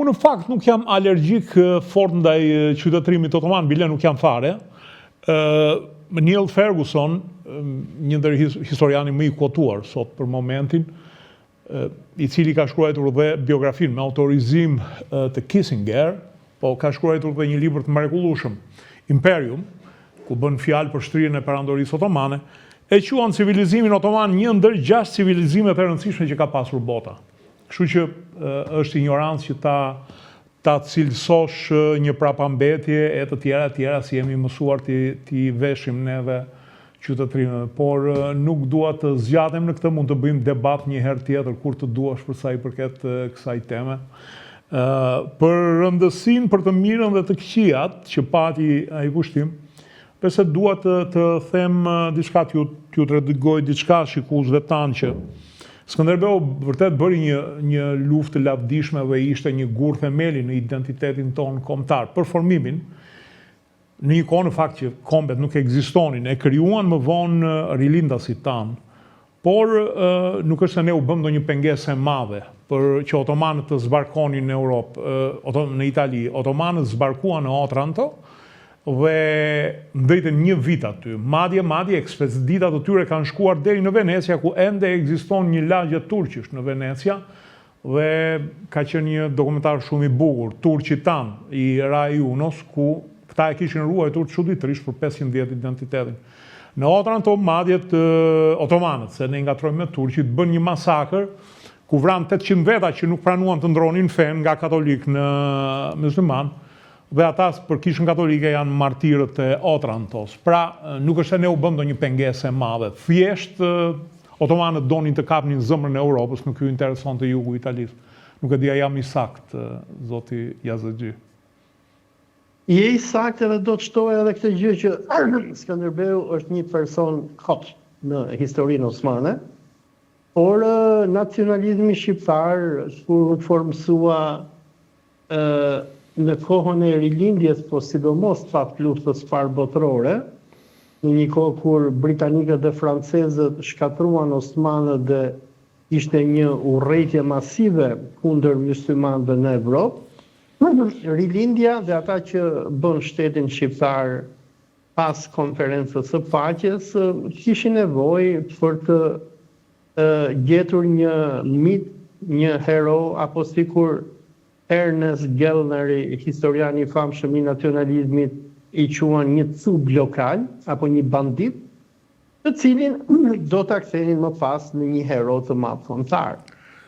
Unë në fakt nuk jam alergjik fort ndaj qytetërimit otoman, bile nuk jam fare. Neil Ferguson, një ndër historiani më i quotuar sot për momentin, i cili ka shkruar dhe biografin me autorizim të Kissinger, po ka shkruar dhe një libër të mrekullueshëm, Imperium, ku bën fjalë për shtrihen e perandorisë otomane, e quan civilizimin otoman një ndër 6 civilizimet e rëndësishme që ka pasur bota. Kështu që është ignorancë që ta cilësosh një prapambetje e të tjera si jemi mësuar t'i veshim neve qytetërinë, por nuk dua të zgjatem në këtë, mund të bëjmë debat një herë tjetër kur të duash për sa i përket kësaj teme. Për rëndësinë, për të mirën dhe të këqijat që pati ai pushtim, pse dua të them diçka, t'ju tregoj diçka shikuesve tanë që Skënderbeu vërtet bëri një luftë të lavdishme dhe ishte një gur themeli në identitetin tonë kombëtar, për formimin. Në një kohë në fakt që kombet nuk ekzistonin, e krijuan më vonë rilindasit tanë, por nuk është se ne u bëm ndonjë pengesë e madhe për që otomanët të zbarkonin në Europë, në Itali. Otomanët zbarkuan në Otranto dhe ndëjtën një vit aty. Madje ekspeditat të tyre kanë shkuar deri në Venecia, ku ende ekziston një lagje turqish në Venecia, dhe ka qenë një dokumentar shumë i bukur, Turqi tan i Rai Unos, ku këta e kishin ruajtur çuditërisht për 500 vjet identitetin. Në Otranto madjet otomanët, se ne ngatrojmë me turqit, bën një masakër ku vran 800 veta që nuk pranuan të ndronin fen nga katolik në musliman, dhe ata për kishën katolike janë martirët e Otrantos. Pra, nuk është se ne u bëm ndonjë pengesë e madhe. Thjesht otomanët donin të kapnin zemrën e Europës, nuk ju interesonte jugu i Italisë. Nuk e dia jam i sakt, zoti Yazëxhi. Je i sakt edhe do të shtoj edhe këtë gjë që Skënderbeu është një person hot në historinë osmane, por nacionalizmi shqiptar kur formsua në kohën e rilindjes, po sidomos pas luftës parë botërore, në një kohë kur britanikët dhe francezët shkatruan osmanët dhe ishte një urrëtie masive kundër myslimanëve në Evropë, rilindja dhe ata që bën shtetin shqiptar pas konferencës së paqes kishin nevojë për të gjetur një mit, një hero, apo sikur Ernest Gellner, historiani i famshëm i nacionalizmit, i quan një cub lokal apo një bandit, të cilin do ta kthenin më pas në një hero të madh kombëtar.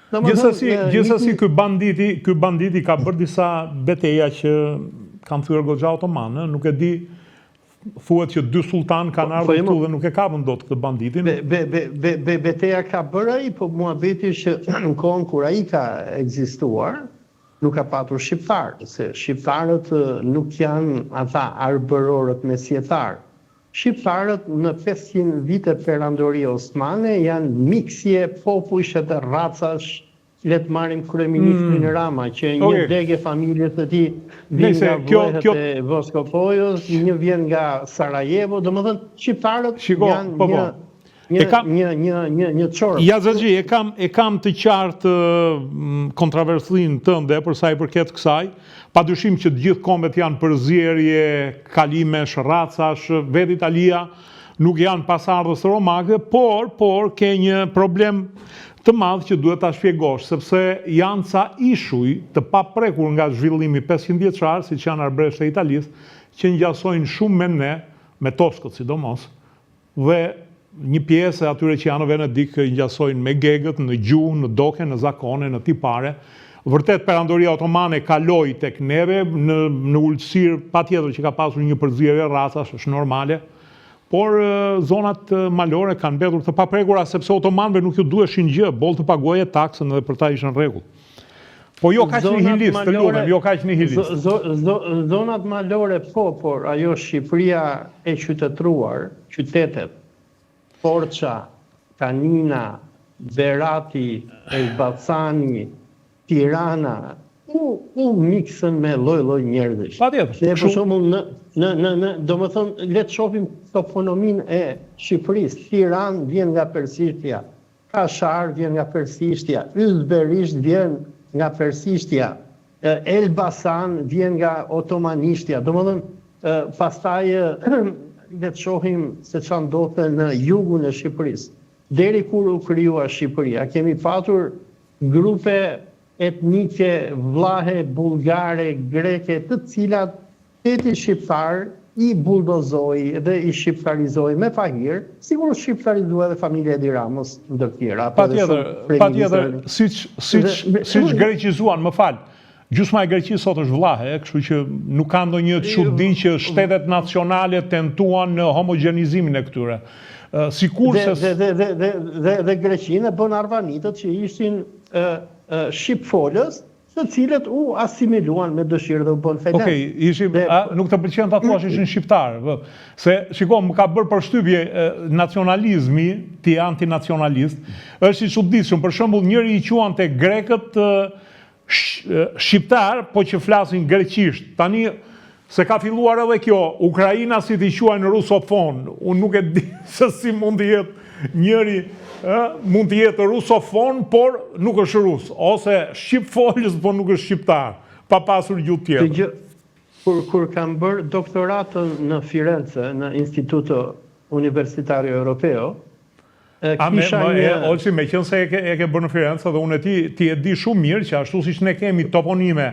Gjithsesi ky banditi ka bërë disa betejë që kanë thyer goxha otomanë, nuk e di, thuhet që 2 sultan kanë ardhur këtu dhe nuk e kapën dot këtë banditin. Beteja ka bërë ai, po muhabeti që në kohën kur ai ka ekzistuar, nuk ka patur shqiptarë, se shqiptarët nuk janë ata arbërorët mesjetarë. Shqiptarët në 500 vite perandori osmane janë miksje popujsh dhe racash. Le të marrim kryeministrin Rama, që një degë familjes së tij vjen nga vlehët e Voskopojos, një vjen nga Sarajevo, domethënë shqiptarët janë një çorë. Yazëxhi, e kam të qartë kontroversinë tënde për sa i përket kësaj. Padyshim që të gjithë kombet janë përzierje, kalimesh, racash, vetë Italia nuk janë pasardhës romake, por ke një problem të madh që duhet ta shpjegosh, sepse janë ca ishuj të paprekur nga zhvillimi 500 vjeçar, siç janë arbresht e Italisë, që ngjasojnë shumë me ne, me Toskët sidomos, dhe një pjesë atyre që janë në Venedik ngjasojnë me gegët, në gjuhë, në doke, në zakone, në tipare. Vërtet perandoria otomane kaloi tek neve në ulësirë, patjetër që ka pasur një përzierje racash, është normale, por zonat malore kanë mbetur të paprekura sepse otomanëve nuk ju duheshin gjë, boll të paguaje taksën dhe për ta ishën rregull. Po jo kaq në Hilis, të lutem, jo kaq në Hilis. Zonat malore po, por ajo Shqipëria e qytetruar, qytetet, Força, Kanina, Berati, Elbasani, Tirana, u miksën me lloj njerëzish. Patjetër. Për shembull domethënë le të shohim toponominë e Shqipërisë. Tiranë vjen nga persishtja, Kashar vjen nga persishtja, Yzberisht vjen nga persishtja, Elbasan vjen nga otomanishtja. Domethënë, pastaj le të shohim se çfarë ndodhte në jugun e Shqipërisë. Deri kur u krijua Shqipëria, kemi patur grupe etnike, vllahe, bullgare, greke, të cilat shteti shqiptar i buldozoi dhe i shqiptarizoi me pahir, sigurisht shqiptarizoi edhe familja Edi Ramos ndër tjera. Patjetër, siç greqizuan, më fal. Gjysma e Greqisë sot është vllahe, kështu që nuk ka ndonjë çudi që shtetet nacionale tentuan në homogenizimin e këtyre. Sikurse dhe Greqinë e bën arvanitët që ishin shqipfolës, të cilët u asimiluan me dëshirë dhe u bën felen. Okej, nuk të pëlqen ta thuash ishin shqiptar. Se shiko, më ka bërë përshtypje nacionalizmi, ti antinacionalist, është i çuditshëm. Për shembull, njëri i quante grekët shqiptar, po që flasin greqisht. Tani se ka filluar edhe kjo, Ukraina si t'i quajnë rusofon. Unë nuk e di se si mund të jetë njëri mund të jetë rusofon, por nuk është rus, ose shqipfolës, por nuk është shqiptar, pa pasur gjuhë tjetër. Kur kam bërë doktoratën në Firenze, në Instituto Universitario Europeo, Olsi, me qenë se e ke bërë në Firenze, dhe unë ti e di shumë mirë që ashtu si që ne kemi toponime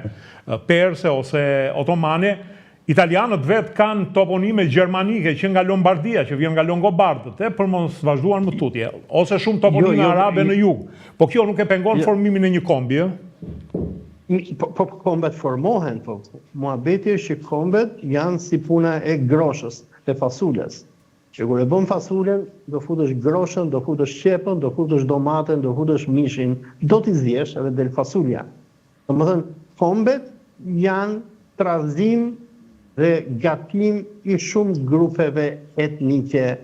perse ose otomane, italianët vetë kanë toponime gjermanike që nga Lombardia, që vjen nga Longobardët, për mos vazhduar më tutje, ose shumë toponime arabe në jug. Po kjo nuk e pengon formimin e një kombi, Po kombet formohen, po muhabeti është që kombet janë si puna e groshës, e fasulës. Që kur e bën fasulën, do futesh groshën, do futesh qepën, do futesh domaten, do futesh mishin, do t'i zjesh edhe del fasulja. Domethënë, kombet janë trazim dhe gatim i shumë grupeve etnike,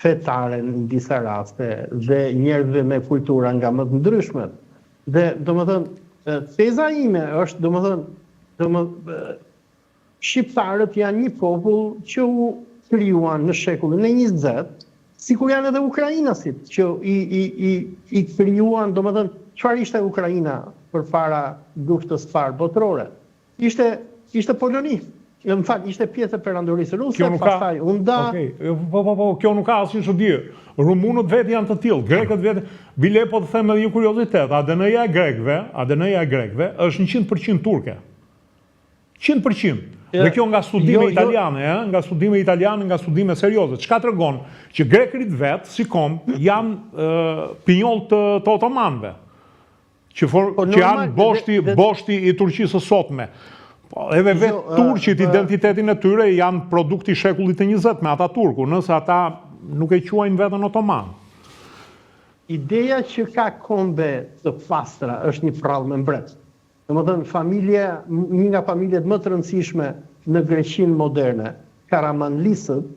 fetare në disa raste, dhe njerëzve me kultura nga më të ndryshmet. Dhe, domethënë, teza ime është, domethënë, shqiptarët janë një popull që u krijuan në shekullin e 20, sikur janë edhe ukrainasit, që i krijuan, domethënë, çfarë ishte Ukraina përpara luftës së parë botërore? Ishte Poloni. Më fal, ishte pjesë e perandorisë ruse, pastaj u nda. Kjo nuk ka asnjë çudi. Rumunët vetë janë të tillë, grekët vetë. Bile po të them edhe një kuriozitet, ADN-ja e grekëve është 100% turke. 100%. Dhe kjo nga studime italiane, nga studime serioze. Çka tregon që grekërit vetë, si kom, janë pinjoll të otomanëve. Që janë boshti i Turqisë së sotme. Edhe vetë turqit, identitetin e tyre janë produkti shekullit të 20 me ata turku, nëse ata nuk e quajnë vetën otoman. Ideja që ka kombe të pastra është një prallë me mbret. Domethënë, një nga familjet më të rëndësishme në Greqinë moderne, Karamanlisët,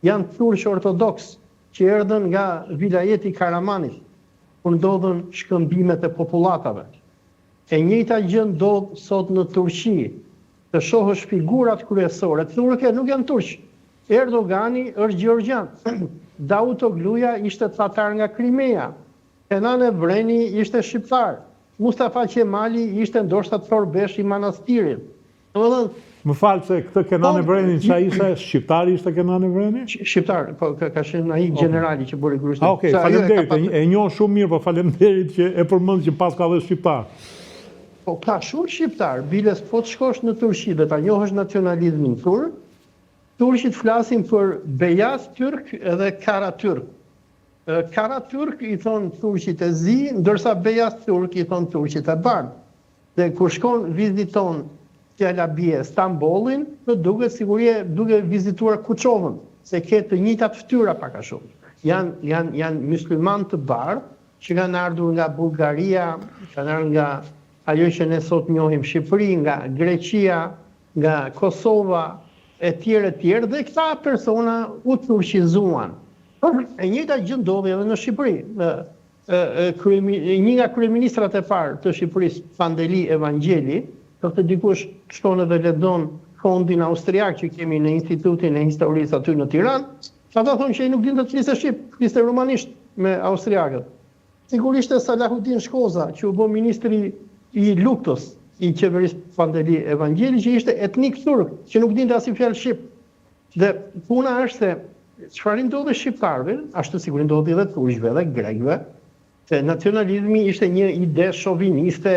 janë turqë ortodoks që erdhën nga vilajeti Karamanit, ku ndodhen shkëmbimet e popullatave. E njëjta gjë ndodh sot në Turqi. Të shohësh figurat kryesore, turke nuk janë turq. Erdogani është gjeorgjan. Davutogluja ishte tatar nga Krimea. Kenan Evreni ishte shqiptar. Mustafa Qemali ishte ndoshta Torbesh i Manastirit. Më falë se këtë Kenan Evreni që ishte shqiptar, ishte Kenan Evreni? Shqiptar, po ka qenë ai generali që bëri grushtin. Okej, faleminderit. E njoh shumë mirë, po faleminderit që e përmend që pas ka dhe shqiptar. Po ka shumë shqiptar, biles po të shkosh në Turqi dhe ta njohësh nacionalizmin turk, turqit flasin për bejaz turk edhe kara turk. Kara turk i thonë turqit e zi, ndërsa bejaz turk i thonë turqit e bardhë. Dhe kur shkon viziton Fjallabie Stambollin, në duke vizituar Kuçovën, se ke të njëjtat fytyra pak a shumë. Janë musliman të bardhë, që kanë ardhur nga Bullgaria, kanë ardhur nga ajo që ne sot njohim Shqipëri, nga Greqia, nga Kosova, e tjerë, dhe këta persona u turqizuan. E njëjta gjë ndodhi edhe në Shqipëri. Një nga kryeministrat e parë të Shqipërisë, Pandeli Evangjeli, të dikush shkon edhe lexon fondin austriak që kemi në Institutin e Historisë aty në Tiranë, ata thonë që ai nuk dinte të fliste shqip, fliste rumanisht me austriakët. Sigurisht e Salahuddin Shkoza, që u bë ministri i luftës i qeverisë Pandeli Evangeli, që ishte etnik turk, që nuk dinte asnjë fjalë shqip. Dhe puna është se çfarë ndodhi shqiptarëve, ashtu sikur ndodhi edhe turqëve dhe grekëve, se nacionalizmi ishte një ide shoviniste,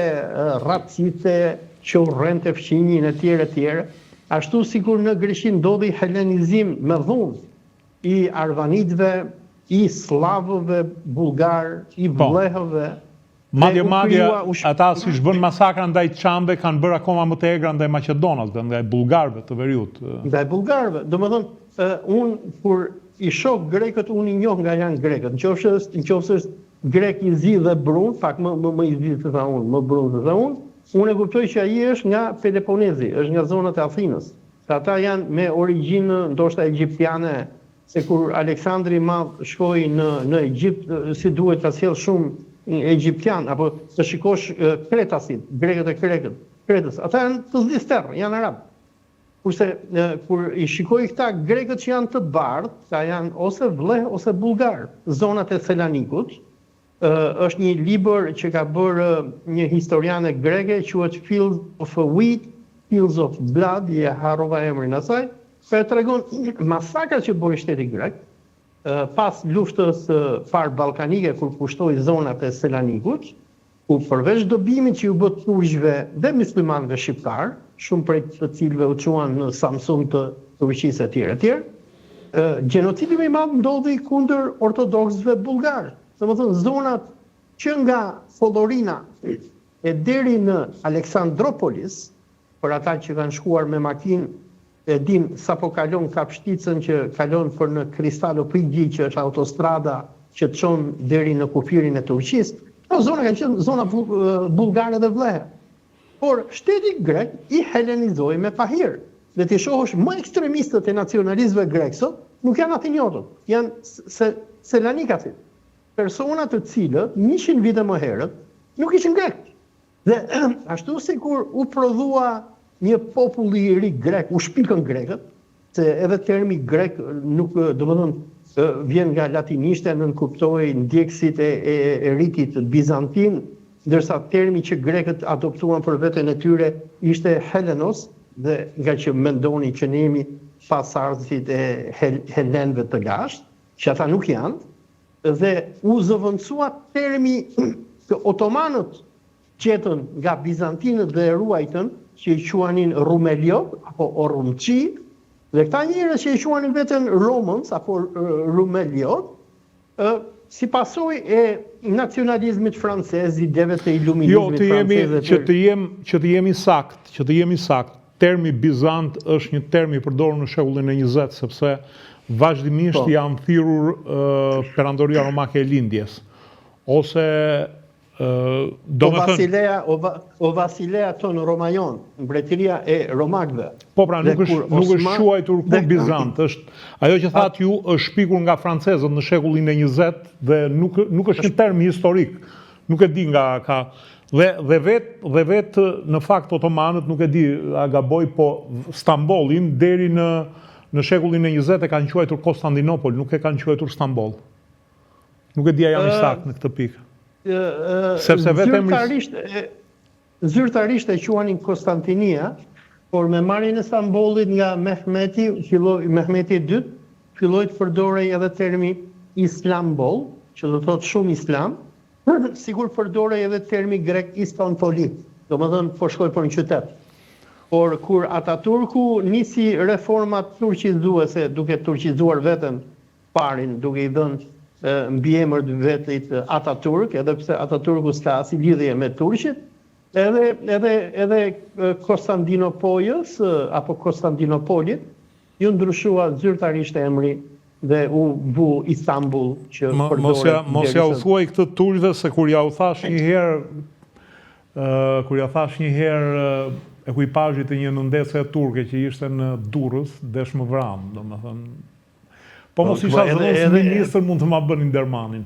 raciste, që urrente fqinjin e tjerë, ashtu sikur në Greqi ndodhi helenizim me dhunë i arvanitëve, i slavëve bulgar, i vlehëve. Madje ata si bën masakra ndaj çambe kanë bërë akoma më të egra ndaj maqedonasve, ndaj bullgarëve të veriut. Ndaj bullgarëve. Domethënë, unë kur i shoh grekët, unë i njoh nga janë grekët. Nëse është grek i zi dhe brun, pak më i zi se sa unë, më brun se sa unë, unë e kuptoj që ai është nga Peloponezi, është nga zonat e Athinës. Se ata janë me origjinë ndoshta egjiptiane, se kur Aleksandri i Madh shkoi në Egjipt, si duhet ta sjell shumë egjiptian, apo të shikosh kretasit, grekët e Kretës, ata janë të zdister, janë arab. Kurse kur i shikoj këta grekët që janë të bardhë, ta janë ose vleh ose bullgar, zonat e Selanikut, është një libër që ka bërë një historiane greke, quhet Fields of Wheat, Fields of Blood, e harrova emrin asaj, për e tregon masakrat që bëri shteti grek, pas luftës parë ballkanike kur pushtoi zonat e Selanikut, ku përveç dobimit që u bë turqëve dhe muslimanëve shqiptar, shumë prej të cilëve u quan në Samsung të Turqisë e tjerë, gjenocidi më i madh ndodhi kundër ortodoksëve bullgar. Domethënë zonat që nga Follorina e deri në Aleksandropolis, për ata që kanë shkuar me makinë, e din sa po kalon Kapshticën që kalon për në Kristaloprigji, që është autostrada që të çon deri në kufirin e Turqisë. Këto zona kanë qenë zona bullgare dhe vlehe. Por shteti grek i helenizoi me pahir. Dhe ti shohësh më ekstremistët e nacionalistëve grek sot nuk janë atinjotët, janë selanikacit. Persona të cilët 100 vite më herët nuk ishin grek. Dhe ashtu sikur u prodhua një popull i ri grek, u shpikën grekët, se edhe termi grek nuk, domethënë, vjen nga latinishte, nënkuptoi ndjekësit e ritit bizantin, ndërsa termi që grekët adoptuan për veten e tyre ishte Helenos, dhe nga që mendoni që ne jemi pasardhësit e helenëve të lashtë, që ata nuk janë, dhe u zëvendësua termi që otomanët gjetën nga bizantinët dhe ruajtën, që i quanin Rumeliot, apo Orumqi, dhe këta njerëz që i quanin veten Romans, apo Rumeliot, si pasojë e nacionalizmit francez, ideve të iluminizmit francez. Që të jemi sakt, termi Bizant është një term i përdorur në shekullin e 20, sepse vazhdimisht janë thirrur perandoria romake e lindjes, ose O Vasilea ton Romajon, mbretëria e romakëve. Po pra, nuk është quajtur kur Bizant, ajo që thatë ju është shpikur nga francezët në shekullin e 20 dhe nuk është një term historik, nuk e di nga ka. Dhe vetë në fakt otomanët, nuk e di a gaboj, po Stambollin deri në shekullin e 20 e kanë quajtur Konstantinopol, nuk e kanë quajtur Stambol. Nuk e di a jam i saktë në këtë pikë. Zyrtarisht e quanin Konstantinia, por me marrjen e Stambollit nga Mehmeti II, filloi të përdorej edhe termi Islambol, që do thotë shumë islam, sigur përdorej edhe termi grek Istanbul, domethënë po shkoi për një qytet. Por kur Ataturku nisi reformat turqizuese, duke turqizuar veten parin, duke i dhënë mbiemër të vetit Ataturk, edhe pse Ataturku s'ka asnjë lidhje me turqit, edhe Konstantinopolis apo Konstantinopolit ju ndryshua zyrtarisht emri dhe u bu Istanbul, që përdoret. Mos ja u thuaj këtë turqëve, se kur ja u thash një herë ekuipazhit të një nëndese turke që ishte në Durrës, desh më vram, domethënë. Po mos isha zëvendës ministër, mund të ma bënin Dermanin.